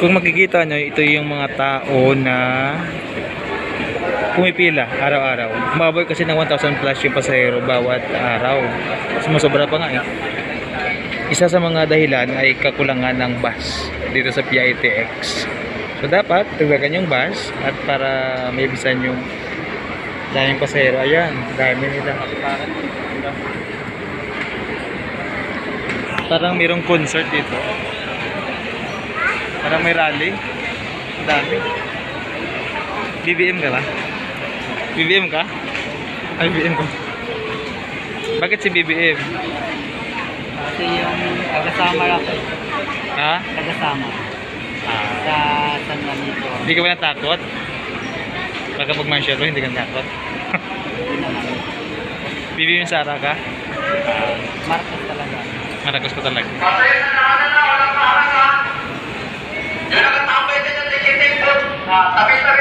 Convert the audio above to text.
Kung makikita nyo, ito yung mga tao na pumipila araw-araw. Umabot kasi ng 1,000 plus yung pasahero bawat araw. Sumusobra pa nga eh. Isa sa mga dahilan ay kakulangan ng bus dito sa PITX. So dapat tugagan yung bus at para may bisan yung daming pasahero. Ayan, dami nila. Parang mayroong concert dito. Parang may rally. Ang dami. BBM ka ba? BBM ka? Ay, BBM ko. Bakit si BBM? Kasi yung taga-Samar ako. Ha? Taga-Samar. Sa San Juanito. Hindi ka ba natakot? Baka pag mansyal mo, hindi ka natakot. BBM Sara ka? Marcos talaga. Maragos ko talaga. Yung nakatambay ka dyan, tikitin po. Tapos na